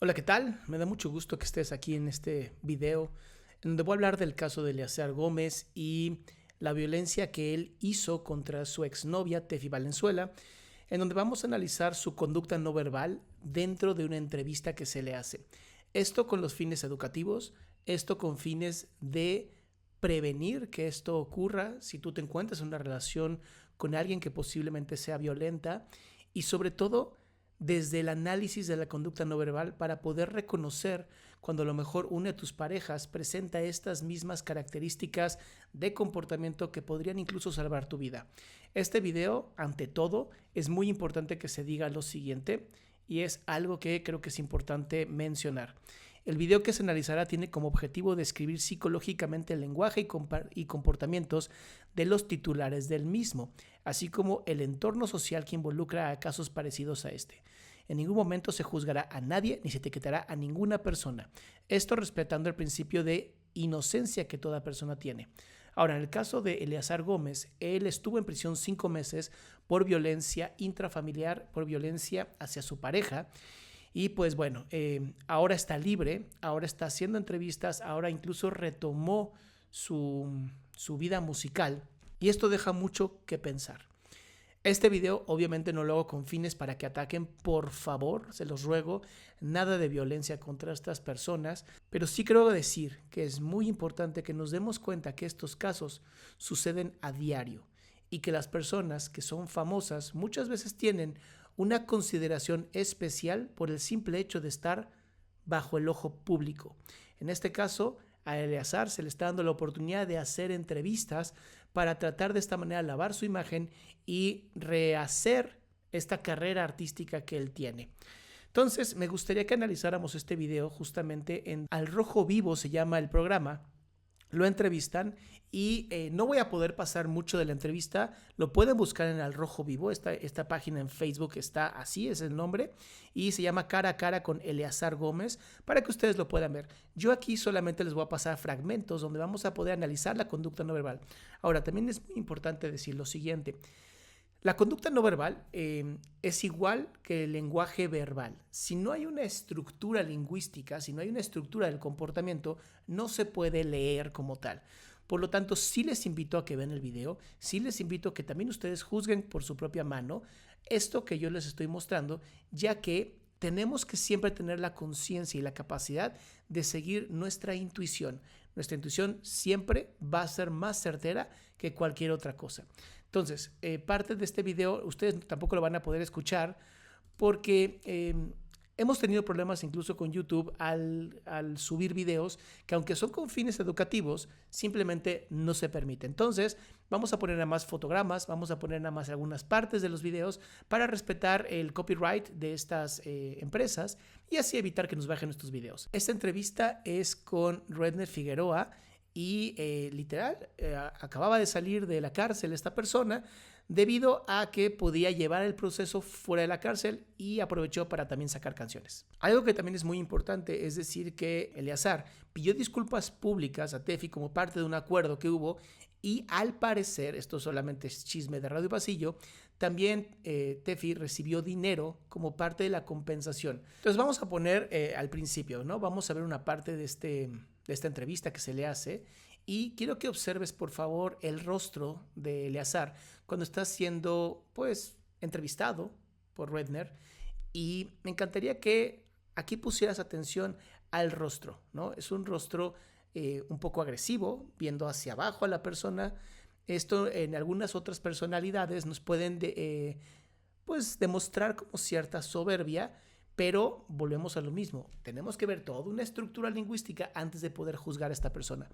Hola, ¿qué tal? Me da mucho gusto que estés aquí en este video, en donde voy a hablar del caso de Eleazar Gómez y la violencia que él hizo contra su exnovia, Tefi Valenzuela, en donde vamos a analizar su conducta no verbal dentro de una entrevista que se le hace. Esto con los fines educativos, esto con fines de prevenir que esto ocurra si tú te encuentras en una relación con alguien que posiblemente sea violenta y sobre todo desde el análisis de la conducta no verbal para poder reconocer cuando a lo mejor una de tus parejas presenta estas mismas características de comportamiento que podrían incluso salvar tu vida. Este video, ante todo, es muy importante que se diga lo siguiente y es algo que creo que es importante mencionar. El video que se analizará tiene como objetivo describir psicológicamente el lenguaje y comportamientos de los titulares del mismo, así como el entorno social que involucra a casos parecidos a este. En ningún momento se juzgará a nadie ni se etiquetará a ninguna persona. Esto respetando el principio de inocencia que toda persona tiene. Ahora, en el caso de Eleazar Gómez, él estuvo en prisión 5 meses por violencia intrafamiliar, por violencia hacia su pareja. Y pues bueno, ahora está libre, ahora está haciendo entrevistas, ahora incluso retomó su vida musical. Y esto deja mucho que pensar. Este video obviamente no lo hago con fines para que ataquen, por favor, se los ruego, nada de violencia contra estas personas, pero sí quiero decir que es muy importante que nos demos cuenta que estos casos suceden a diario y que las personas que son famosas muchas veces tienen una consideración especial por el simple hecho de estar bajo el ojo público. En este caso, a Eleazar se le está dando la oportunidad de hacer entrevistas para tratar de esta manera lavar su imagen y rehacer esta carrera artística que él tiene. Entonces, me gustaría que analizáramos este video justamente en Al Rojo Vivo, se llama el programa. Lo entrevistan y no voy a poder pasar mucho de la entrevista. Lo pueden buscar en Al Rojo Vivo. Esta página en Facebook está así, es el nombre. Y se llama Cara a Cara con Eleazar Gómez para que ustedes lo puedan ver. Yo aquí solamente les voy a pasar fragmentos donde vamos a poder analizar la conducta no verbal. Ahora, también es muy importante decir lo siguiente. La conducta no verbal es igual que el lenguaje verbal. Si no hay una estructura lingüística, si no hay una estructura del comportamiento, no se puede leer como tal. Por lo tanto, sí les invito a que vean el video, sí les invito a que también ustedes juzguen por su propia mano esto que yo les estoy mostrando, ya que tenemos que siempre tener la conciencia y la capacidad de seguir nuestra intuición. Nuestra intuición siempre va a ser más certera que cualquier otra cosa. Entonces, parte de este video ustedes tampoco lo van a poder escuchar porque hemos tenido problemas incluso con YouTube al subir videos que aunque son con fines educativos, simplemente no se permite. Entonces, vamos a poner nada más fotogramas, vamos a poner nada más algunas partes de los videos para respetar el copyright de estas empresas y así evitar que nos bajen nuestros videos. Esta entrevista es con Redner Figueroa y literal acababa de salir de la cárcel esta persona debido a que podía llevar el proceso fuera de la cárcel y aprovechó para también sacar canciones. Algo que también es muy importante es decir que Eleazar pidió disculpas públicas a Tefi como parte de un acuerdo que hubo y al parecer, esto solamente es chisme de Radio Pasillo, también Tefi recibió dinero como parte de la compensación. Entonces vamos a poner al principio, ¿no? Vamos a ver una parte de esta entrevista que se le hace y quiero que observes por favor el rostro de Eleazar cuando está siendo pues entrevistado por Redner y me encantaría que aquí pusieras atención al rostro, ¿no? Es un rostro un poco agresivo, viendo hacia abajo a la persona. Esto en algunas otras personalidades nos pueden pues demostrar como cierta soberbia, pero volvemos a lo mismo. Tenemos que ver toda una estructura lingüística antes de poder juzgar a esta persona.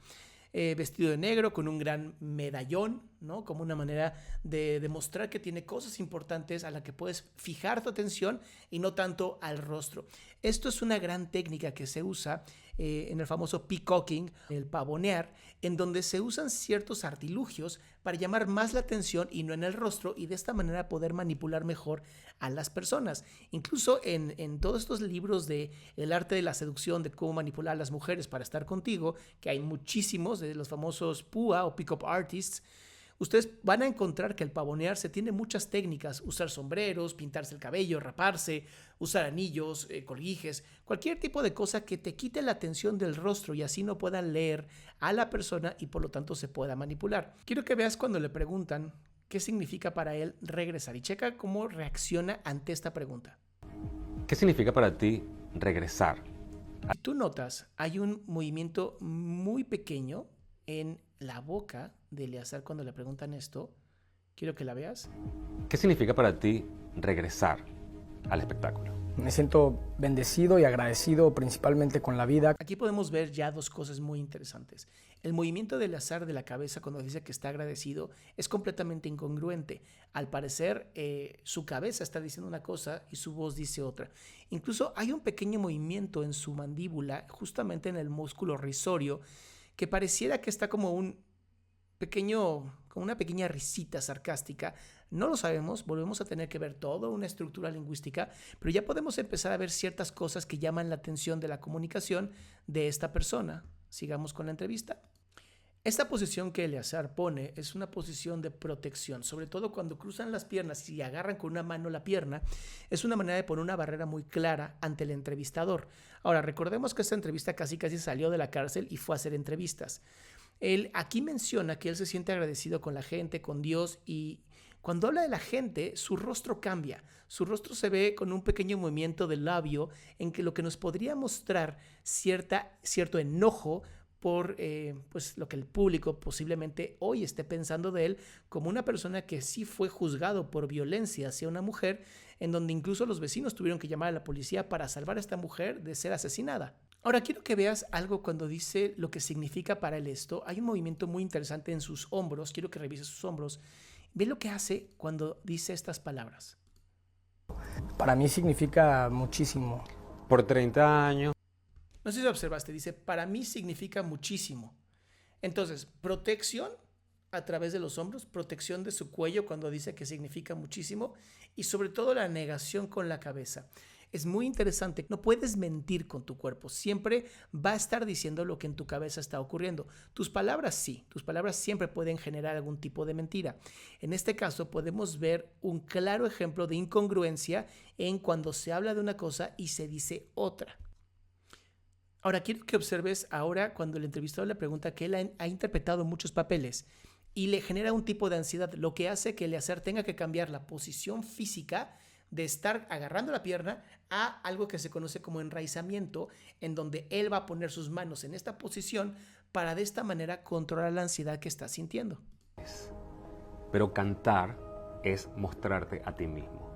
Vestido de negro con un gran medallón, ¿no? Como una manera de demostrar que tiene cosas importantes a las que puedes fijar tu atención y no tanto al rostro. Esto es una gran técnica que se usa en el famoso peacocking, el pavonear, en donde se usan ciertos artilugios para llamar más la atención y no en el rostro y de esta manera poder manipular mejor a las personas. Incluso en todos estos libros de el arte de la seducción, de cómo manipular a las mujeres para estar contigo, que hay muchísimos de los famosos PUA o Pick-up Artists, Ustedes van a encontrar que el pavonearse tiene muchas técnicas: usar sombreros, pintarse el cabello, raparse, usar anillos, colguijes, cualquier tipo de cosa que te quite la atención del rostro y así no puedan leer a la persona y por lo tanto se pueda manipular. Quiero que veas cuando le preguntan qué significa para él regresar y checa cómo reacciona ante esta pregunta. ¿Qué significa para ti regresar? Si tú notas, hay un movimiento muy pequeño en la boca de Eleazar cuando le preguntan esto. Quiero que la veas. ¿Qué significa para ti regresar al espectáculo? Me siento bendecido y agradecido principalmente con la vida. Aquí podemos ver ya dos cosas muy interesantes. El movimiento de Eleazar de la cabeza cuando dice que está agradecido es completamente incongruente. Al parecer, su cabeza está diciendo una cosa y su voz dice otra. Incluso hay un pequeño movimiento en su mandíbula, justamente en el músculo risorio, que pareciera que está como una pequeña risita sarcástica. No lo sabemos, volvemos a tener que ver toda una estructura lingüística, pero ya podemos empezar a ver ciertas cosas que llaman la atención de la comunicación de esta persona. Sigamos con la entrevista. Esta posición que Eleazar pone es una posición de protección, sobre todo cuando cruzan las piernas y agarran con una mano la pierna. Es una manera de poner una barrera muy clara ante el entrevistador. Ahora, recordemos que esta entrevista casi salió de la cárcel y fue a hacer entrevistas. Él aquí menciona que él se siente agradecido con la gente, con Dios, y cuando habla de la gente, su rostro cambia. Su rostro se ve con un pequeño movimiento del labio en que lo que nos podría mostrar cierto enojo por pues lo que el público posiblemente hoy esté pensando de él como una persona que sí fue juzgado por violencia hacia una mujer, en donde incluso los vecinos tuvieron que llamar a la policía para salvar a esta mujer de ser asesinada. Ahora quiero que veas algo cuando dice lo que significa para él esto. Hay un movimiento muy interesante en sus hombros. Quiero que revises sus hombros. Ve lo que hace cuando dice estas palabras. Para mí significa muchísimo. Por 30 años. No sé si observaste, dice, para mí significa muchísimo. Entonces, protección a través de los hombros, protección de su cuello cuando dice que significa muchísimo, y sobre todo la negación con la cabeza. Es muy interesante, no puedes mentir con tu cuerpo, siempre va a estar diciendo lo que en tu cabeza está ocurriendo. Tus palabras sí, tus palabras siempre pueden generar algún tipo de mentira. En este caso podemos ver un claro ejemplo de incongruencia en cuando se habla de una cosa y se dice otra. Ahora quiero que observes ahora cuando el entrevistador le pregunta que él ha interpretado muchos papeles y le genera un tipo de ansiedad, lo que hace que Eleazar tenga que cambiar la posición física de estar agarrando la pierna a algo que se conoce como enraizamiento, en donde él va a poner sus manos en esta posición para de esta manera controlar la ansiedad que está sintiendo. Pero cantar es mostrarte a ti mismo.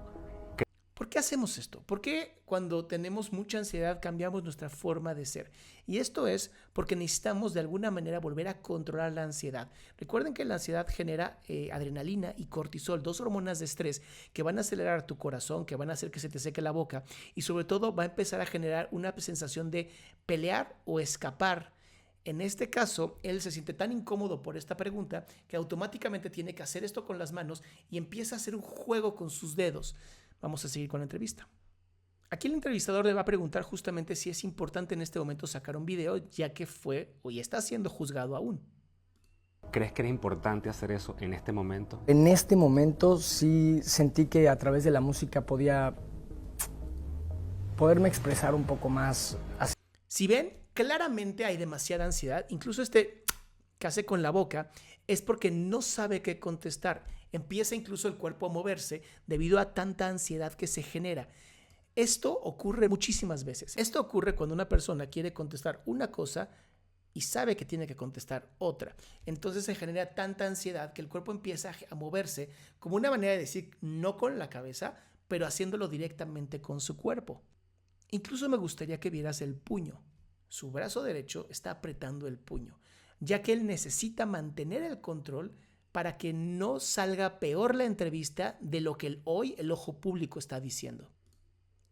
¿Por qué hacemos esto? ¿Por qué cuando tenemos mucha ansiedad cambiamos nuestra forma de ser? Y esto es porque necesitamos de alguna manera volver a controlar la ansiedad. Recuerden que la ansiedad genera adrenalina y cortisol, dos hormonas de estrés que van a acelerar tu corazón, que van a hacer que se te seque la boca y sobre todo va a empezar a generar una sensación de pelear o escapar. En este caso, él se siente tan incómodo por esta pregunta que automáticamente tiene que hacer esto con las manos y empieza a hacer un juego con sus dedos. Vamos a seguir con la entrevista. Aquí el entrevistador le va a preguntar justamente si es importante en este momento sacar un video, ya que fue o ya está siendo juzgado aún. ¿Crees que era importante hacer eso en este momento? En este momento sí sentí que a través de la música poderme expresar un poco más. Si ven, claramente hay demasiada ansiedad. Incluso este que hace con la boca es porque no sabe qué contestar. Empieza incluso el cuerpo a moverse debido a tanta ansiedad que se genera. Esto ocurre muchísimas veces. Esto ocurre cuando una persona quiere contestar una cosa y sabe que tiene que contestar otra. Entonces se genera tanta ansiedad que el cuerpo empieza a moverse como una manera de decir no con la cabeza, pero haciéndolo directamente con su cuerpo. Incluso me gustaría que vieras el puño. Su brazo derecho está apretando el puño, ya que él necesita mantener el control para que no salga peor la entrevista de lo que hoy el ojo público está diciendo.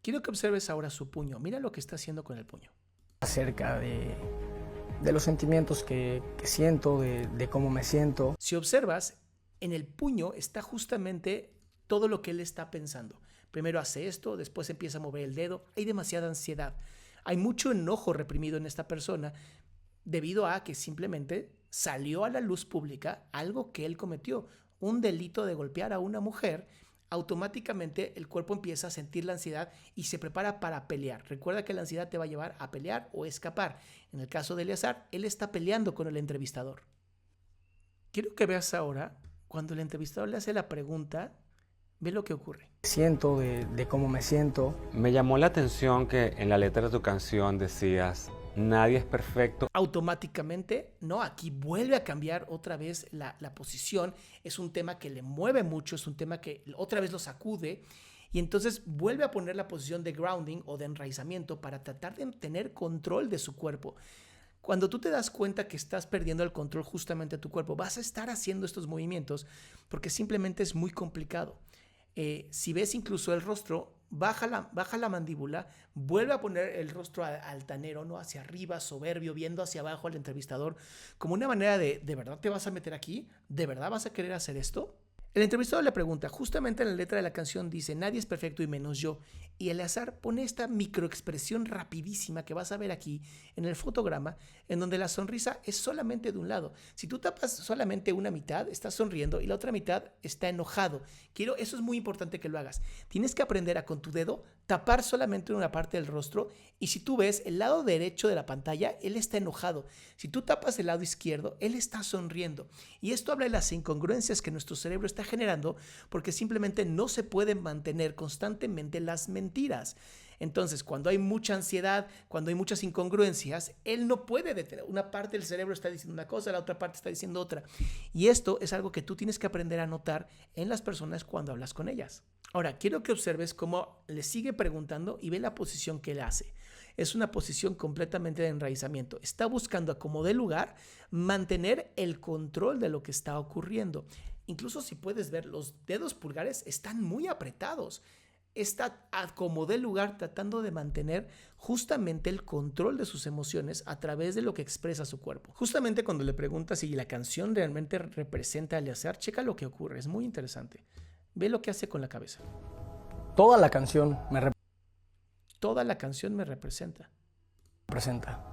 Quiero que observes ahora su puño. Mira lo que está haciendo con el puño. Acerca de los sentimientos que siento, de cómo me siento. Si observas, en el puño está justamente todo lo que él está pensando. Primero hace esto, después empieza a mover el dedo. Hay demasiada ansiedad. Hay mucho enojo reprimido en esta persona debido a que simplemente salió a la luz pública algo que él cometió, un delito de golpear a una mujer, automáticamente el cuerpo empieza a sentir la ansiedad y se prepara para pelear. Recuerda que la ansiedad te va a llevar a pelear o escapar. En el caso de Eleazar, él está peleando con el entrevistador. Quiero que veas ahora, cuando el entrevistador le hace la pregunta, ve lo que ocurre. Siento, de cómo me siento. Me llamó la atención que en la letra de tu canción decías, nadie es perfecto. Automáticamente, no, aquí vuelve a cambiar otra vez la posición. Es un tema que le mueve mucho, es un tema que otra vez lo sacude. Y entonces vuelve a poner la posición de grounding o de enraizamiento para tratar de tener control de su cuerpo. Cuando tú te das cuenta que estás perdiendo el control justamente de tu cuerpo, vas a estar haciendo estos movimientos porque simplemente es muy complicado. Si ves incluso el rostro, baja la mandíbula, vuelve a poner el rostro altanero, ¿no? Hacia arriba, soberbio, viendo hacia abajo al entrevistador, como una manera ¿de verdad te vas a meter aquí? ¿De verdad vas a querer hacer esto? El entrevistador le pregunta, justamente en la letra de la canción dice, nadie es perfecto y menos yo. Y Eleazar pone esta microexpresión rapidísima que vas a ver aquí en el fotograma, en donde la sonrisa es solamente de un lado. Si tú tapas solamente una mitad, estás sonriendo y la otra mitad está enojado. Eso es muy importante que lo hagas. Tienes que aprender a con tu dedo tapar solamente una parte del rostro y si tú ves el lado derecho de la pantalla, él está enojado. Si tú tapas el lado izquierdo, él está sonriendo. Y esto habla de las incongruencias que nuestro cerebro está generando porque simplemente no se pueden mantener constantemente las mentiras. Entonces, cuando hay mucha ansiedad, cuando hay muchas incongruencias, él no puede detener. Una parte del cerebro está diciendo una cosa, la otra parte está diciendo otra. Y esto es algo que tú tienes que aprender a notar en las personas cuando hablas con ellas. Ahora, quiero que observes cómo le sigue preguntando y ve la posición que él hace. Es una posición completamente de enraizamiento. Está buscando, como de lugar, mantener el control de lo que está ocurriendo. Incluso si puedes ver, los dedos pulgares están muy apretados. Está como de lugar tratando de mantener justamente el control de sus emociones a través de lo que expresa su cuerpo. Justamente cuando le preguntas si la canción realmente representa a Eleazar, checa lo que ocurre. Es muy interesante. Ve lo que hace con la cabeza. Toda la canción Toda la canción me representa.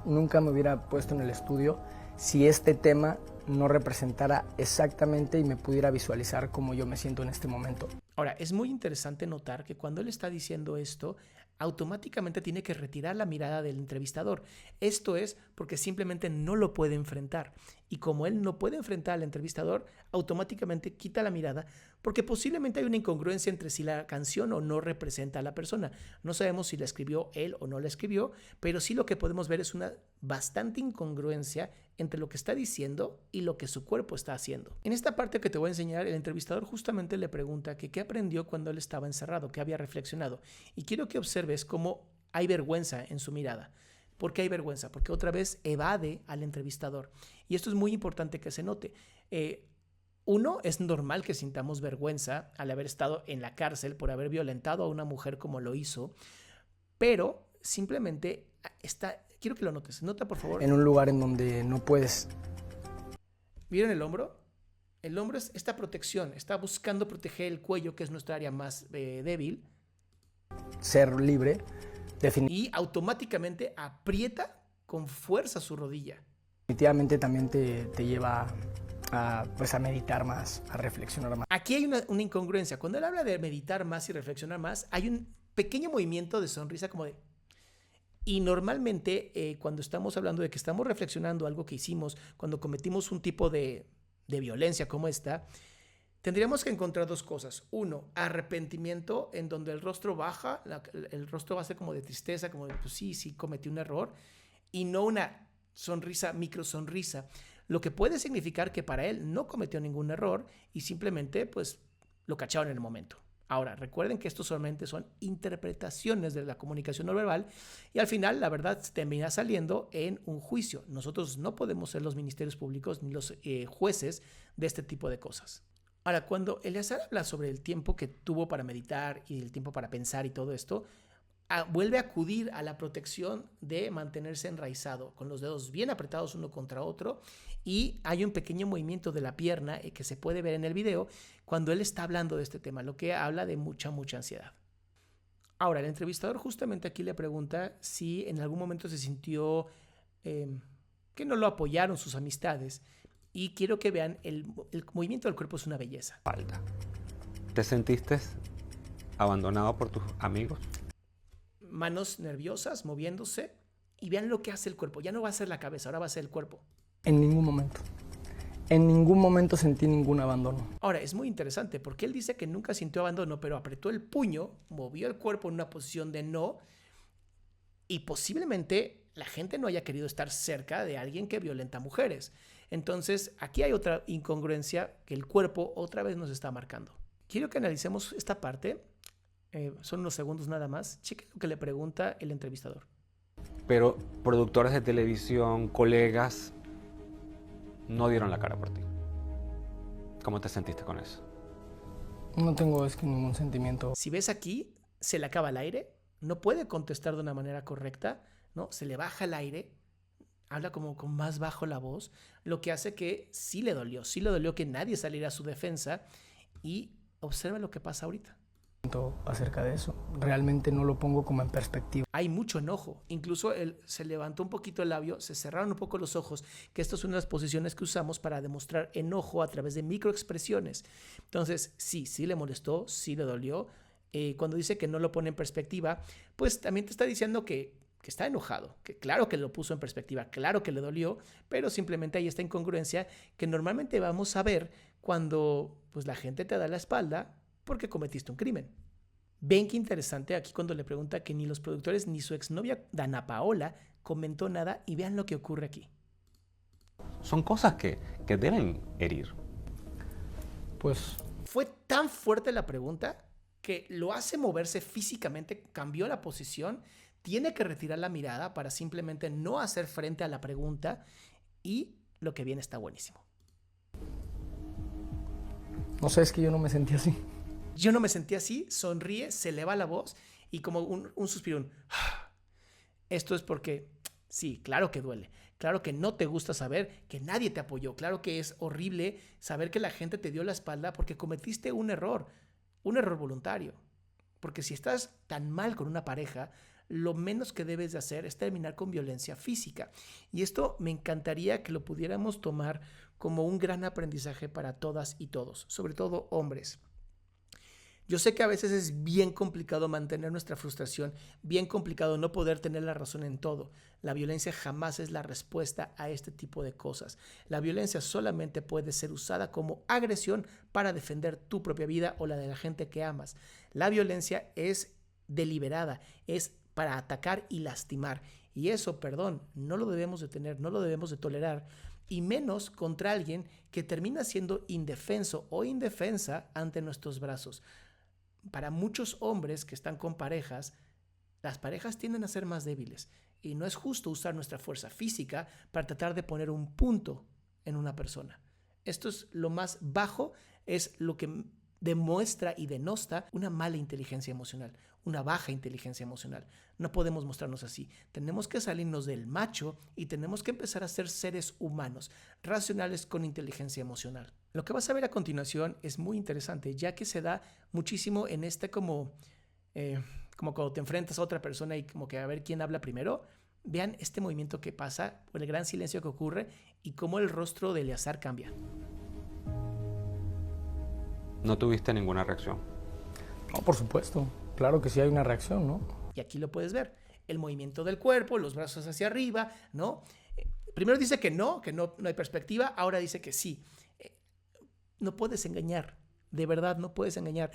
Nunca me hubiera puesto en el estudio si este tema no representara exactamente y me pudiera visualizar como yo me siento en este momento. Ahora, es muy interesante notar que cuando él está diciendo esto, automáticamente tiene que retirar la mirada del entrevistador. Esto es porque simplemente no lo puede enfrentar. Y como él no puede enfrentar al entrevistador, automáticamente quita la mirada porque posiblemente hay una incongruencia entre si la canción o no representa a la persona. No sabemos si la escribió él o no la escribió, pero sí lo que podemos ver es una bastante incongruencia entre lo que está diciendo y lo que su cuerpo está haciendo. En esta parte que te voy a enseñar, el entrevistador justamente le pregunta que qué aprendió cuando él estaba encerrado, qué había reflexionado. Y quiero que observes cómo hay vergüenza en su mirada. ¿Por qué hay vergüenza? Porque otra vez evade al entrevistador. Y esto es muy importante que se note. Uno, es normal que sintamos vergüenza al haber estado en la cárcel por haber violentado a una mujer como lo hizo, pero simplemente quiero que lo notes. Nota, por favor. En un lugar en donde no puedes. ¿Vieron el hombro? El hombro es esta protección. Está buscando proteger el cuello, que es nuestra área más débil. Ser libre. Y automáticamente aprieta con fuerza su rodilla. Definitivamente también te lleva a meditar más, a reflexionar más. Aquí hay una incongruencia. Cuando él habla de meditar más y reflexionar más, hay un pequeño movimiento de sonrisa como de... Y normalmente cuando estamos hablando de que estamos reflexionando algo que hicimos, cuando cometimos un tipo de violencia como esta, tendríamos que encontrar dos cosas. Uno, arrepentimiento, en donde el rostro baja, el rostro va a ser como de tristeza, como de, pues sí, cometí un error, y no una sonrisa, micro sonrisa, lo que puede significar que para él no cometió ningún error y simplemente pues lo cacharon en el momento. Ahora, recuerden que esto solamente son interpretaciones de la comunicación no verbal y al final la verdad termina saliendo en un juicio. Nosotros no podemos ser los ministerios públicos ni los jueces de este tipo de cosas. Ahora, cuando Eleazar habla sobre el tiempo que tuvo para meditar y el tiempo para pensar y todo esto, vuelve a acudir a la protección de mantenerse enraizado, con los dedos bien apretados uno contra otro, y hay un pequeño movimiento de la pierna que se puede ver en el video cuando él está hablando de este tema, lo que habla de mucha ansiedad. Ahora, el entrevistador justamente aquí le pregunta si en algún momento se sintió que no lo apoyaron sus amistades, Y quiero que vean, el movimiento del cuerpo es una belleza. Espalda. ¿Te sentiste abandonado por tus amigos? Manos nerviosas, moviéndose, y vean lo que hace el cuerpo. Ya no va a ser la cabeza, ahora va a ser el cuerpo. En ningún momento. En ningún momento sentí ningún abandono. Ahora, es muy interesante porque él dice que nunca sintió abandono, pero apretó el puño, movió el cuerpo en una posición de no, y posiblemente la gente no haya querido estar cerca de alguien que violenta a mujeres. Entonces, aquí hay otra incongruencia que el cuerpo otra vez nos está marcando. Quiero que analicemos esta parte. Son unos segundos nada más. Chequen lo que le pregunta el entrevistador. Pero productores de televisión, colegas, no dieron la cara por ti. ¿Cómo te sentiste con eso? No tengo ningún sentimiento. Si ves aquí, se le acaba el aire, no puede contestar de una manera correcta, ¿no? Se le baja el aire, habla como con más bajo la voz, lo que hace que sí le dolió que nadie saliera a su defensa, y observa lo que pasa ahorita. Acerca de eso, realmente no lo pongo como en perspectiva. Hay mucho enojo, incluso él se levantó un poquito el labio, se cerraron un poco los ojos, que estas son las posiciones que usamos para demostrar enojo a través de microexpresiones. Entonces, sí le molestó, sí le dolió. Cuando dice que no lo pone en perspectiva, pues también te está diciendo que está enojado, que claro que lo puso en perspectiva, claro que le dolió, pero simplemente hay esta incongruencia que normalmente vamos a ver cuando pues, la gente te da la espalda porque cometiste un crimen. Ven qué interesante aquí cuando le pregunta que ni los productores ni su exnovia Dana Paola comentó nada, y vean lo que ocurre aquí. Son cosas que deben herir. Pues fue tan fuerte la pregunta que lo hace moverse físicamente, cambió la posición, tiene que retirar la mirada para simplemente no hacer frente a la pregunta, y lo que viene está buenísimo. No sé, es que yo no me sentí así. Yo no me sentí así, sonríe, se eleva la voz y como un suspiro, esto es porque, sí, claro que duele, claro que no te gusta saber que nadie te apoyó, claro que es horrible saber que la gente te dio la espalda porque cometiste un error voluntario. Porque si estás tan mal con una pareja, lo menos que debes de hacer es terminar con violencia física. Y esto me encantaría que lo pudiéramos tomar como un gran aprendizaje para todas y todos, sobre todo hombres. Yo sé que a veces es bien complicado mantener nuestra frustración, bien complicado no poder tener la razón en todo. La violencia jamás es la respuesta a este tipo de cosas. La violencia solamente puede ser usada como agresión para defender tu propia vida o la de la gente que amas. La violencia es deliberada, es para atacar y lastimar. Y eso, no lo debemos de tener, no lo debemos de tolerar. Y menos contra alguien que termina siendo indefenso o indefensa ante nuestros brazos. Para muchos hombres que están con parejas, las parejas tienden a ser más débiles y no es justo usar nuestra fuerza física para tratar de poner un punto en una persona. Esto es lo más bajo, es lo que demuestra y denota una mala inteligencia emocional, una baja inteligencia emocional. No podemos mostrarnos así. Tenemos que salirnos del macho y tenemos que empezar a ser seres humanos, racionales con inteligencia emocional. Lo que vas a ver a continuación es muy interesante, ya que se da muchísimo en como cuando te enfrentas a otra persona y como que a ver quién habla primero. Vean este movimiento que pasa, el gran silencio que ocurre y cómo el rostro de Eleazar cambia. ¿No tuviste ninguna reacción? No, por supuesto. Claro que sí hay una reacción, ¿no? Y aquí lo puedes ver. El movimiento del cuerpo, los brazos hacia arriba, ¿no? Primero dice que no hay perspectiva. Ahora dice que sí. No puedes engañar. De verdad, no puedes engañar.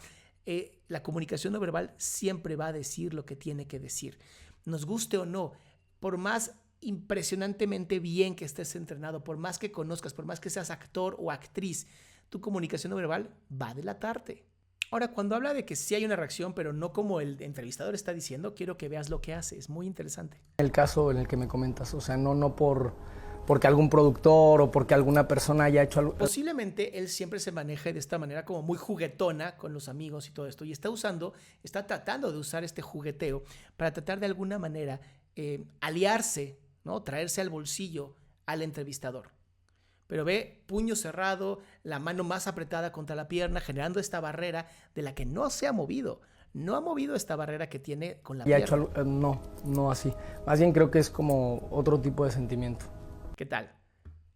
La comunicación no verbal siempre va a decir lo que tiene que decir. Nos guste o no, por más impresionantemente bien que estés entrenado, por más que conozcas, por más que seas actor o actriz, tu comunicación no verbal va a delatarte. Ahora, cuando habla de que sí hay una reacción, pero no como el entrevistador está diciendo, quiero que veas lo que hace. Es muy interesante. El caso en el que me comentas, o sea, no porque algún productor o porque alguna persona haya hecho algo. Posiblemente él siempre se maneje de esta manera como muy juguetona con los amigos y todo esto. Y está tratando de usar este jugueteo para tratar de alguna manera aliarse, ¿no? Traerse al bolsillo al entrevistador. Pero ve, puño cerrado, la mano más apretada contra la pierna, generando esta barrera de la que no se ha movido. No ha movido esta barrera que tiene con la pierna. No así. Más bien creo que es como otro tipo de sentimiento. ¿Qué tal?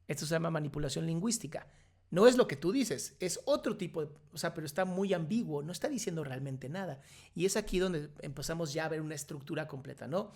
Esto se llama manipulación lingüística. No es lo que tú dices, es otro tipo de, pero está muy ambiguo, no está diciendo realmente nada. Y es aquí donde empezamos ya a ver una estructura completa, ¿no?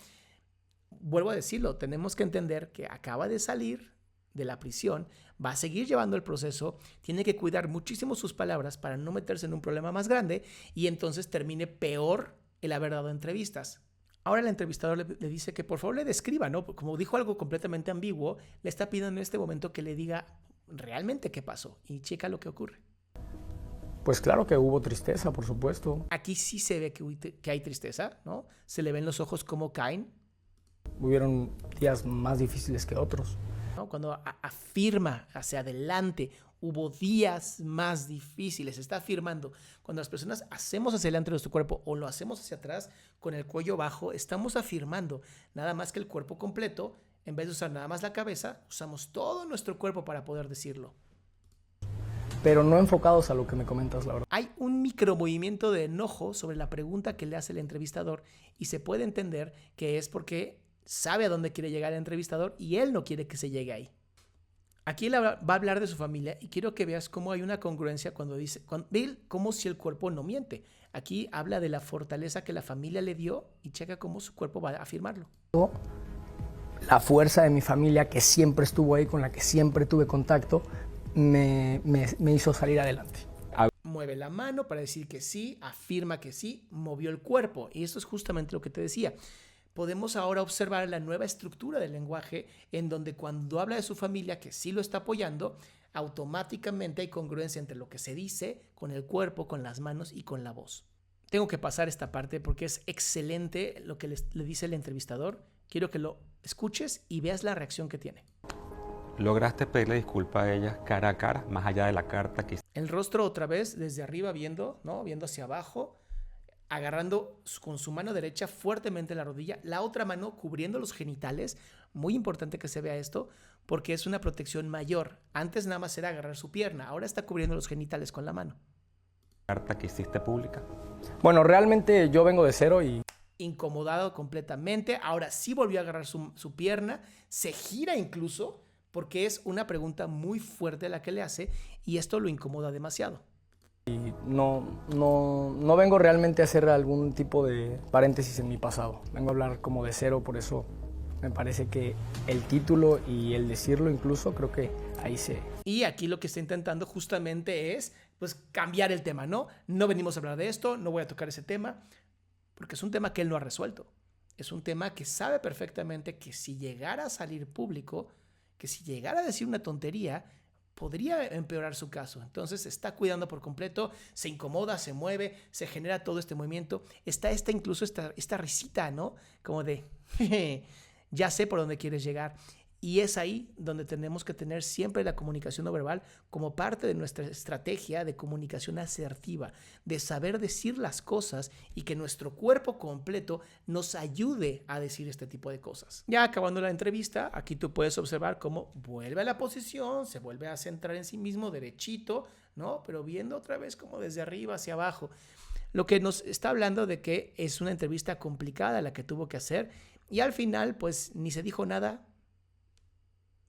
Vuelvo a decirlo, tenemos que entender que acaba de salir de la prisión, va a seguir llevando el proceso, tiene que cuidar muchísimo sus palabras para no meterse en un problema más grande y entonces termine peor el haber dado entrevistas. Ahora el entrevistador le dice que por favor le describa, ¿no? Como dijo algo completamente ambiguo, le está pidiendo en este momento que le diga realmente qué pasó y checa lo que ocurre. Pues claro que hubo tristeza, por supuesto. Aquí sí se ve que hay tristeza, ¿no? Se le ven los ojos como caen. Hubieron días más difíciles que otros, ¿no? Cuando afirma hacia adelante, hubo días más difíciles, está afirmando. Cuando las personas hacemos hacia adelante nuestro cuerpo o lo hacemos hacia atrás con el cuello bajo, estamos afirmando nada más que el cuerpo completo. En vez de usar nada más la cabeza, usamos todo nuestro cuerpo para poder decirlo. Pero no enfocados a lo que me comentas, la verdad. Hay un micromovimiento de enojo sobre la pregunta que le hace el entrevistador y se puede entender que es porque sabe a dónde quiere llegar el entrevistador y él no quiere que se llegue ahí. Aquí él va a hablar de su familia y quiero que veas cómo hay una congruencia cuando dice, como si el cuerpo no miente. Aquí habla de la fortaleza que la familia le dio y checa cómo su cuerpo va a afirmarlo. La fuerza de mi familia, que siempre estuvo ahí, con la que siempre tuve contacto, me hizo salir adelante. Mueve la mano para decir que sí, afirma que sí, movió el cuerpo. Y esto es justamente lo que te decía. Podemos ahora observar la nueva estructura del lenguaje en donde cuando habla de su familia que sí lo está apoyando, automáticamente hay congruencia entre lo que se dice con el cuerpo, con las manos y con la voz. Tengo que pasar esta parte porque es excelente lo que le dice el entrevistador. Quiero que lo escuches y veas la reacción que tiene. ¿Lograste pedirle disculpa a ella cara a cara, más allá de la carta que... El rostro otra vez desde arriba viendo, ¿no? Viendo hacia abajo, agarrando con su mano derecha fuertemente la rodilla, la otra mano cubriendo los genitales. Muy importante que se vea esto porque es una protección mayor. Antes nada más era agarrar su pierna, ahora está cubriendo los genitales con la mano. ¿Carta que hiciste pública? Bueno, realmente yo vengo de cero y... Incomodado completamente. Ahora sí volvió a agarrar su pierna, se gira incluso porque es una pregunta muy fuerte la que le hace y esto lo incomoda demasiado. Y no vengo realmente a hacer algún tipo de paréntesis en mi pasado. Vengo a hablar como de cero, por eso me parece que el título y el decirlo incluso, creo que ahí se... Y aquí lo que está intentando justamente es pues cambiar el tema, ¿no? No venimos a hablar de esto, no voy a tocar ese tema, porque es un tema que él no ha resuelto. Es un tema que sabe perfectamente que si llegara a salir público, que si llegara a decir una tontería, podría empeorar su caso. Entonces se está cuidando por completo, se incomoda, se mueve, se genera todo este movimiento. Está incluso esta risita, ¿no? Como de, ya sé por dónde quieres llegar. Y es ahí donde tenemos que tener siempre la comunicación no verbal como parte de nuestra estrategia de comunicación asertiva, de saber decir las cosas y que nuestro cuerpo completo nos ayude a decir este tipo de cosas. Ya acabando la entrevista, aquí tú puedes observar cómo vuelve a la posición, se vuelve a centrar en sí mismo derechito, ¿no? Pero viendo otra vez como desde arriba hacia abajo. Lo que nos está hablando de que es una entrevista complicada la que tuvo que hacer y al final pues ni se dijo nada.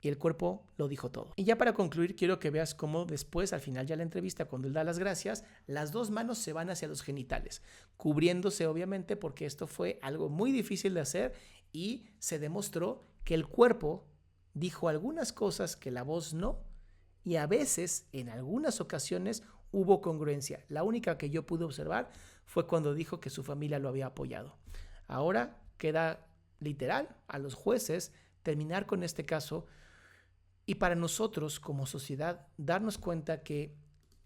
Y el cuerpo lo dijo todo. Y ya para concluir, quiero que veas cómo después, al final ya la entrevista, cuando él da las gracias, las dos manos se van hacia los genitales, cubriéndose obviamente porque esto fue algo muy difícil de hacer y se demostró que el cuerpo dijo algunas cosas que la voz no y a veces, en algunas ocasiones, hubo congruencia. La única que yo pude observar fue cuando dijo que su familia lo había apoyado. Ahora queda literal a los jueces terminar con este caso. Y para nosotros como sociedad darnos cuenta que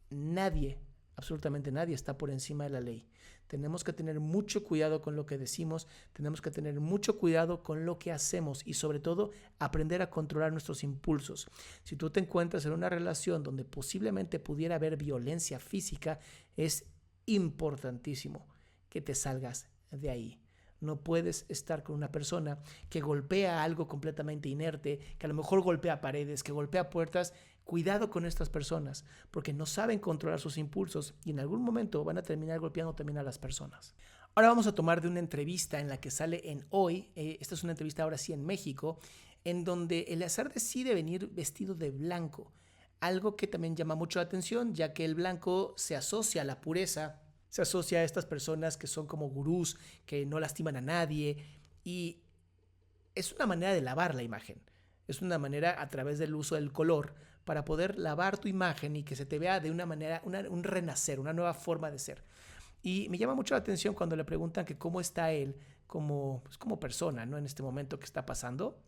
nadie, absolutamente nadie está por encima de la ley. Tenemos que tener mucho cuidado con lo que decimos, tenemos que tener mucho cuidado con lo que hacemos y sobre todo aprender a controlar nuestros impulsos. Si tú te encuentras en una relación donde posiblemente pudiera haber violencia física, es importantísimo que te salgas de ahí. No puedes estar con una persona que golpea algo completamente inerte, que a lo mejor golpea paredes, que golpea puertas. Cuidado con estas personas, porque no saben controlar sus impulsos y en algún momento van a terminar golpeando también a las personas. Ahora vamos a tomar de una entrevista en la que sale en Hoy. Esta es una entrevista ahora sí en México, en donde Eleazar decide venir vestido de blanco, algo que también llama mucho la atención, ya que el blanco se asocia a la pureza, se asocia a estas personas que son como gurús, que no lastiman a nadie, y es una manera de lavar la imagen. Es una manera a través del uso del color para poder lavar tu imagen y que se te vea de una manera, un renacer, una nueva forma de ser. Y me llama mucho la atención cuando le preguntan que cómo está él como persona, ¿no? En este momento que está pasando.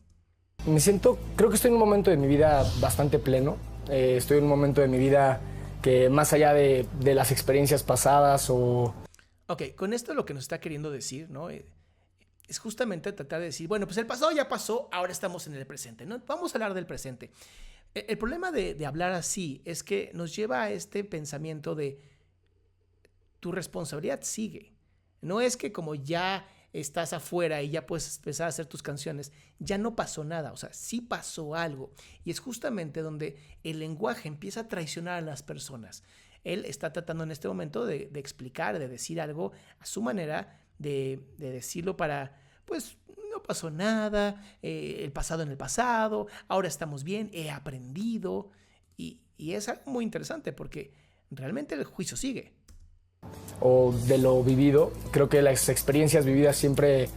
Creo que estoy en un momento de mi vida bastante pleno. Estoy en un momento de mi vida que más allá de las experiencias pasadas o... Ok, con esto lo que nos está queriendo decir, ¿no? Es justamente tratar de decir, bueno, pues el pasado ya pasó, ahora estamos en el presente, ¿no? Vamos a hablar del presente. El problema de hablar así es que nos lleva a este pensamiento de tu responsabilidad sigue. No es que como ya estás afuera y ya puedes empezar a hacer tus canciones, ya no pasó nada, o sea, sí pasó algo. Y es justamente donde el lenguaje empieza a traicionar a las personas. Él está tratando en este momento de explicar, de decir algo a su manera, de decirlo para, pues, no pasó nada, el pasado en el pasado, ahora estamos bien, he aprendido. Y es algo muy interesante porque realmente el juicio sigue. O de lo vivido, creo que las experiencias vividas siempre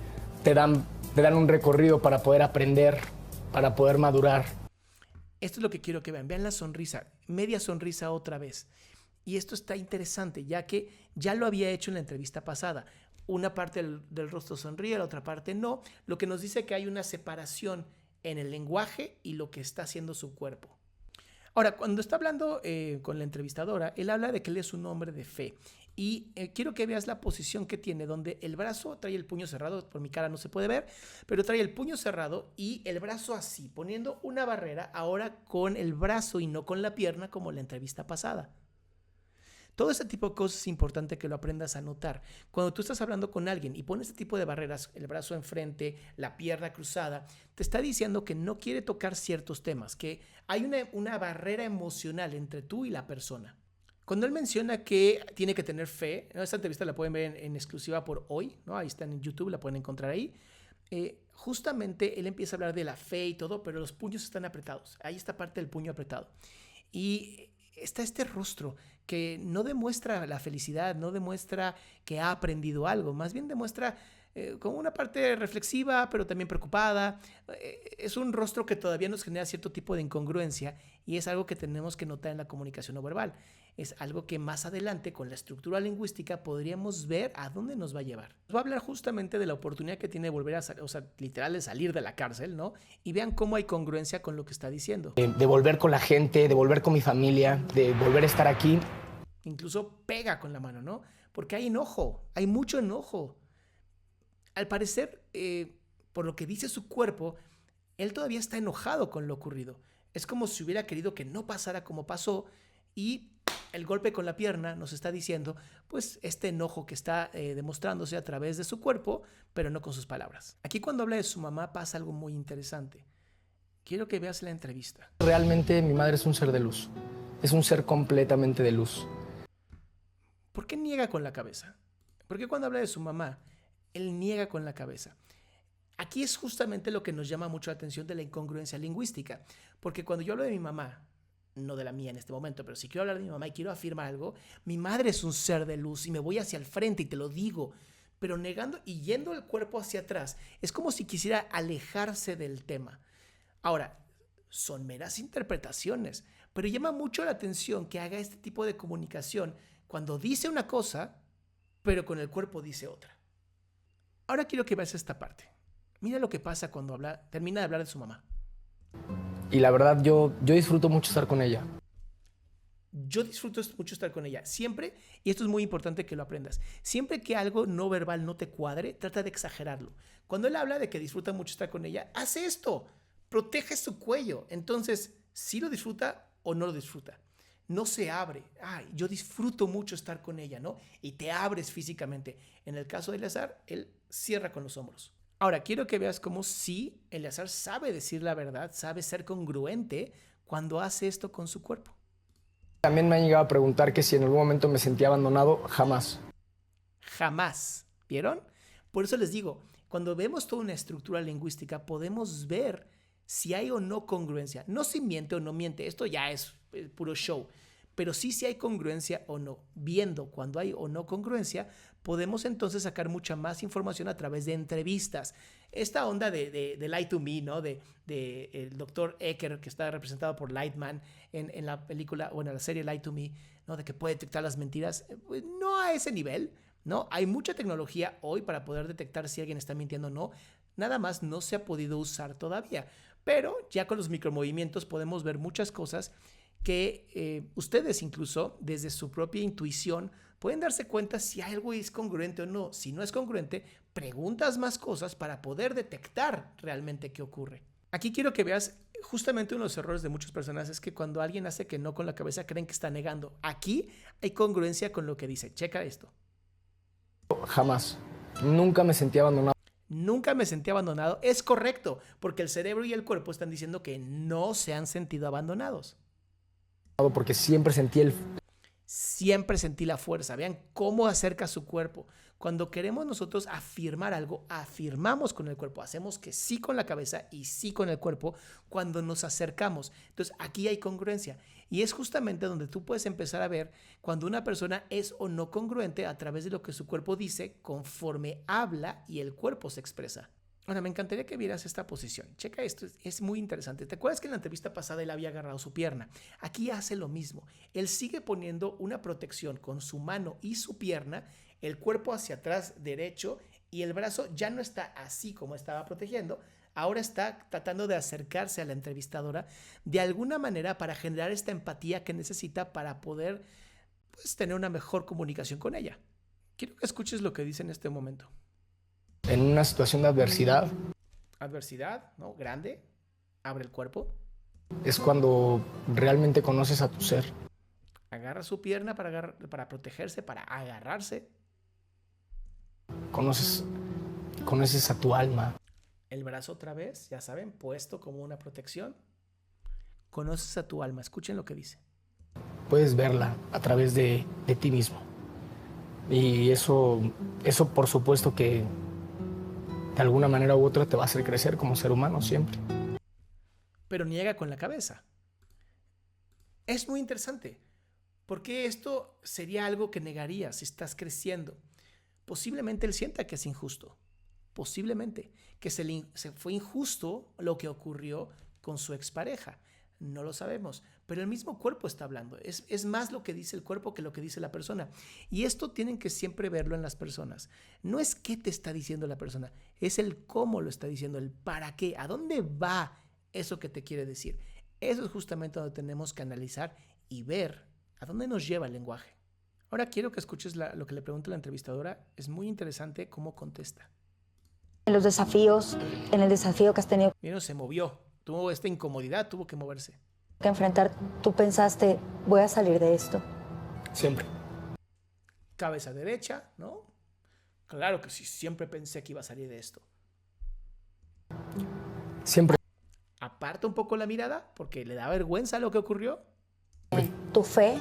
te dan un recorrido para poder aprender, para poder madurar. Esto es lo que quiero que vean. Vean la sonrisa, media sonrisa otra vez. Y esto está interesante, ya que ya lo había hecho en la entrevista pasada. Una parte del rostro sonríe, la otra parte no, lo que nos dice que hay una separación en el lenguaje y lo que está haciendo su cuerpo. Ahora, cuando está hablando con la entrevistadora, él habla de que él es un hombre de fe. Y quiero que veas la posición que tiene, donde el brazo trae el puño cerrado, por mi cara no se puede ver, pero trae el puño cerrado y el brazo así, poniendo una barrera ahora con el brazo y no con la pierna como en la entrevista pasada. Todo ese tipo de cosas es importante que lo aprendas a notar. Cuando tú estás hablando con alguien y pones este tipo de barreras, el brazo enfrente, la pierna cruzada, te está diciendo que no quiere tocar ciertos temas, que hay una barrera emocional entre tú y la persona. Cuando él menciona que tiene que tener fe, ¿no? Esta entrevista la pueden ver en exclusiva por hoy, ¿no? Ahí está en YouTube, la pueden encontrar ahí. Justamente él empieza a hablar de la fe y todo, pero los puños están apretados. Ahí está parte del puño apretado. Y está este rostro que no demuestra la felicidad, no demuestra que ha aprendido algo, más bien demuestra como una parte reflexiva, pero también preocupada. Es un rostro que todavía nos genera cierto tipo de incongruencia y es algo que tenemos que notar en la comunicación no verbal. Es algo que más adelante con la estructura lingüística podríamos ver a dónde nos va a llevar. Va a hablar justamente de la oportunidad que tiene de volver a salir, o sea, literal de salir de la cárcel, ¿no? Y vean cómo hay congruencia con lo que está diciendo. De volver con la gente, de volver con mi familia, de volver a estar aquí. Incluso pega con la mano, ¿no? Porque hay enojo, hay mucho enojo. Al parecer, por lo que dice su cuerpo, él todavía está enojado con lo ocurrido. Es como si hubiera querido que no pasara como pasó y el golpe con la pierna nos está diciendo, pues, este enojo que está demostrándose a través de su cuerpo, pero no con sus palabras. Aquí cuando habla de su mamá pasa algo muy interesante. Quiero que veas la entrevista. Realmente mi madre es un ser de luz. Es un ser completamente de luz. ¿Por qué niega con la cabeza? Porque cuando habla de su mamá, él niega con la cabeza. Aquí es justamente lo que nos llama mucho la atención de la incongruencia lingüística. Porque cuando yo hablo de mi mamá, no de la mía en este momento, pero si quiero hablar de mi mamá y quiero afirmar algo, mi madre es un ser de luz y me voy hacia el frente y te lo digo, pero negando y yendo el cuerpo hacia atrás. Es como si quisiera alejarse del tema. Ahora, son meras interpretaciones, pero llama mucho la atención que haga este tipo de comunicación cuando dice una cosa, pero con el cuerpo dice otra. Ahora quiero que veas esta parte. Mira lo que pasa cuando termina de hablar de su mamá. Y la verdad, yo disfruto mucho estar con ella. Yo disfruto mucho estar con ella. Siempre, y esto es muy importante que lo aprendas, siempre que algo no verbal no te cuadre, trata de exagerarlo. Cuando él habla de que disfruta mucho estar con ella, hace esto. Protege su cuello. Entonces, ¿sí lo disfruta o no lo disfruta? No se abre. Ay, yo disfruto mucho estar con ella, ¿no? Y te abres físicamente. En el caso de Eleazar, él cierra con los hombros. Ahora, quiero que veas cómo sí, Eleazar sabe decir la verdad, sabe ser congruente cuando hace esto con su cuerpo. También me han llegado a preguntar que si en algún momento me sentía abandonado. Jamás. Jamás. ¿Vieron? Por eso les digo, cuando vemos toda una estructura lingüística, podemos ver si hay o no congruencia. No si miente o no miente, esto ya es puro show, pero sí si hay congruencia o no. Viendo cuando hay o no congruencia, podemos entonces sacar mucha más información a través de entrevistas. Esta onda de Lie to Me, ¿no? De el doctor Ecker, que está representado por Lightman en la película o en la serie Lie to Me, ¿no? De que puede detectar las mentiras, pues no a ese nivel, ¿no? Hay mucha tecnología hoy para poder detectar si alguien está mintiendo o no. Nada más no se ha podido usar todavía. Pero ya con los micromovimientos podemos ver muchas cosas que ustedes incluso desde su propia intuición pueden darse cuenta si algo es congruente o no. Si no es congruente, preguntas más cosas para poder detectar realmente qué ocurre. Aquí quiero que veas justamente uno de los errores de muchas personas es que cuando alguien hace que no con la cabeza creen que está negando. Aquí hay congruencia con lo que dice. Checa esto. Jamás. Nunca me sentí abandonado. Nunca me sentí abandonado. Es correcto, porque el cerebro y el cuerpo están diciendo que no se han sentido abandonados. Porque siempre sentí la fuerza. Vean cómo acerca su cuerpo. Cuando queremos nosotros afirmar algo, afirmamos con el cuerpo. Hacemos que sí con la cabeza y sí con el cuerpo cuando nos acercamos. Entonces, aquí hay congruencia. Y es justamente donde tú puedes empezar a ver cuando una persona es o no congruente a través de lo que su cuerpo dice conforme habla y el cuerpo se expresa. Ahora, me encantaría que vieras esta posición. Checa esto, es muy interesante. ¿Te acuerdas que en la entrevista pasada él había agarrado su pierna? Aquí hace lo mismo. Él sigue poniendo una protección con su mano y su pierna, el cuerpo hacia atrás derecho y el brazo ya no está así como estaba protegiendo. Ahora está tratando de acercarse a la entrevistadora de alguna manera para generar esta empatía que necesita para poder pues, tener una mejor comunicación con ella. Quiero que escuches lo que dice en este momento. En una situación de adversidad. Adversidad, ¿no? Grande. Abre el cuerpo. Es cuando realmente conoces a tu ser. Agarra su pierna para protegerse, para agarrarse. Conoces a tu alma. El brazo otra vez, ya saben, puesto como una protección. Conoces a tu alma. Escuchen lo que dice. Puedes verla a través de ti mismo. Y eso por supuesto que de alguna manera u otra te va a hacer crecer como ser humano siempre. Pero niega con la cabeza. Es muy interesante, porque esto sería algo que negarías si estás creciendo. Posiblemente él sienta que es injusto. Posiblemente que se fue injusto lo que ocurrió con su expareja. No lo sabemos, pero el mismo cuerpo está hablando. Es más lo que dice el cuerpo que lo que dice la persona. Y esto tienen que siempre verlo en las personas. No es qué te está diciendo la persona, es el cómo lo está diciendo, el para qué, a dónde va eso que te quiere decir. Eso es justamente donde tenemos que analizar y ver a dónde nos lleva el lenguaje. Ahora quiero que escuches lo que le pregunta la entrevistadora. Es muy interesante cómo contesta. En el desafío que has tenido Miren, se movió. Tuvo esta incomodidad, tuvo que moverse. que enfrentar, ¿tú pensaste, voy a salir de esto? Siempre. Cabeza derecha, ¿no? Claro que sí, siempre pensé que iba a salir de esto. Siempre. Aparta un poco la mirada porque le da vergüenza lo que ocurrió. ¿Tu fe?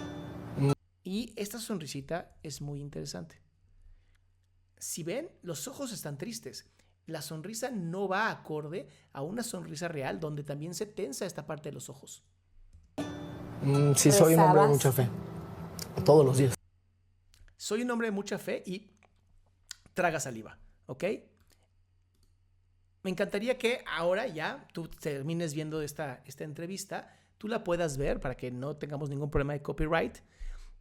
Y esta sonrisita es muy interesante. Si ven, los ojos están tristes. La sonrisa no va acorde a una sonrisa real donde también se tensa esta parte de los ojos. Sí, soy un hombre de mucha fe. Todos los días. Soy un hombre de mucha fe y traga saliva, ¿ok? Me encantaría que ahora ya tú termines viendo esta entrevista, tú la puedas ver para que no tengamos ningún problema de copyright,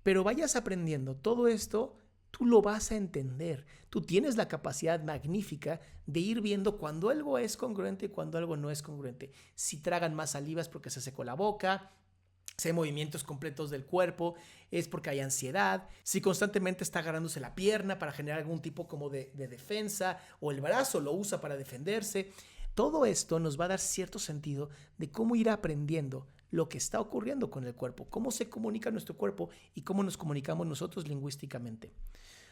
pero vayas aprendiendo todo esto. Tú lo vas a entender. Tú tienes la capacidad magnífica de ir viendo cuando algo es congruente y cuando algo no es congruente. Si tragan más saliva es porque se secó la boca. Si hay movimientos completos del cuerpo es porque hay ansiedad. Si constantemente está agarrándose la pierna para generar algún tipo como de defensa o el brazo lo usa para defenderse. Todo esto nos va a dar cierto sentido de cómo ir aprendiendo lo que está ocurriendo con el cuerpo, cómo se comunica nuestro cuerpo y cómo nos comunicamos nosotros lingüísticamente.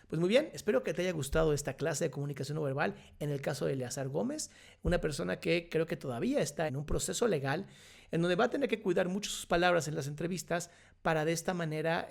Pues muy bien, espero que te haya gustado esta clase de comunicación no verbal en el caso de Eleazar Gómez, una persona que creo que todavía está en un proceso legal en donde va a tener que cuidar mucho sus palabras en las entrevistas para de esta manera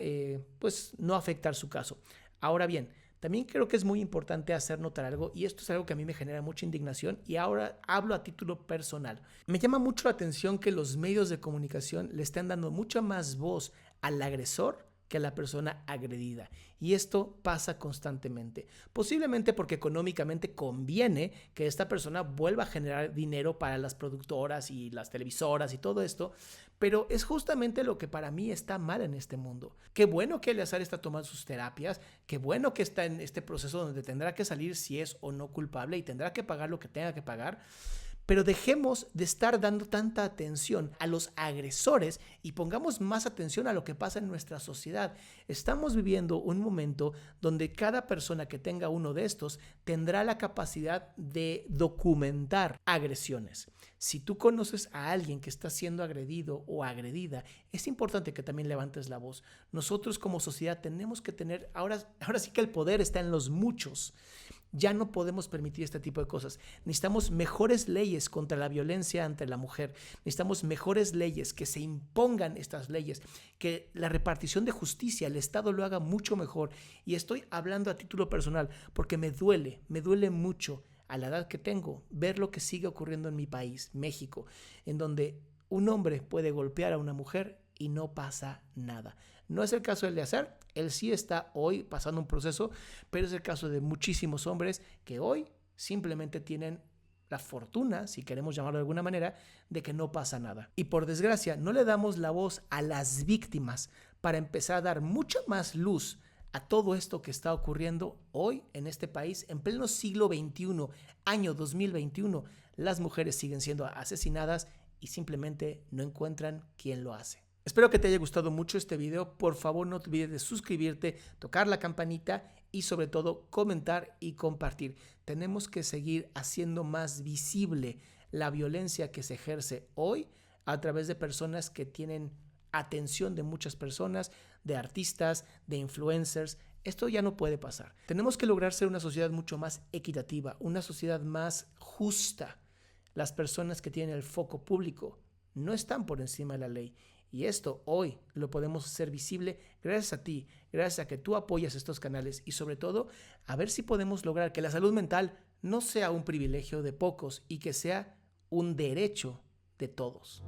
pues no afectar su caso. Ahora bien, También creo que es muy importante hacer notar algo, y esto es algo que a mí me genera mucha indignación, y ahora hablo a título personal. Me llama mucho la atención que los medios de comunicación le estén dando mucha más voz al agresor que a la persona agredida. Y esto pasa constantemente. Posiblemente porque económicamente conviene que esta persona vuelva a generar dinero para las productoras y las televisoras y todo esto, pero es justamente lo que para mí está mal en este mundo. Qué bueno que Eleazar está tomando sus terapias, qué bueno que está en este proceso donde tendrá que salir si es o no culpable y tendrá que pagar lo que tenga que pagar. Pero dejemos de estar dando tanta atención a los agresores y pongamos más atención a lo que pasa en nuestra sociedad. Estamos viviendo un momento donde cada persona que tenga uno de estos tendrá la capacidad de documentar agresiones. Si tú conoces a alguien que está siendo agredido o agredida, es importante que también levantes la voz. Nosotros como sociedad tenemos que tener, ahora sí que el poder está en los muchos. Ya no podemos permitir este tipo de cosas. Necesitamos mejores leyes contra la violencia ante la mujer. Necesitamos mejores leyes, que se impongan estas leyes, que la repartición de justicia, el Estado lo haga mucho mejor. Y estoy hablando a título personal porque me duele mucho a la edad que tengo ver lo que sigue ocurriendo en mi país, México, en donde un hombre puede golpear a una mujer y no pasa nada. No es el caso de Eleazar, él sí está hoy pasando un proceso, pero es el caso de muchísimos hombres que hoy simplemente tienen la fortuna, si queremos llamarlo de alguna manera, de que no pasa nada. Y por desgracia, no le damos la voz a las víctimas para empezar a dar mucha más luz a todo esto que está ocurriendo hoy en este país, en pleno siglo XXI, año 2021. Las mujeres siguen siendo asesinadas y simplemente no encuentran quién lo hace. Espero que te haya gustado mucho este video. Por favor, no te olvides de suscribirte, tocar la campanita y sobre todo comentar y compartir. Tenemos que seguir haciendo más visible la violencia que se ejerce hoy a través de personas que tienen atención de muchas personas, de artistas, de influencers. Esto ya no puede pasar. Tenemos que lograr ser una sociedad mucho más equitativa, una sociedad más justa. Las personas que tienen el foco público no están por encima de la ley. Y esto hoy lo podemos hacer visible gracias a ti, gracias a que tú apoyas estos canales y sobre todo a ver si podemos lograr que la salud mental no sea un privilegio de pocos y que sea un derecho de todos.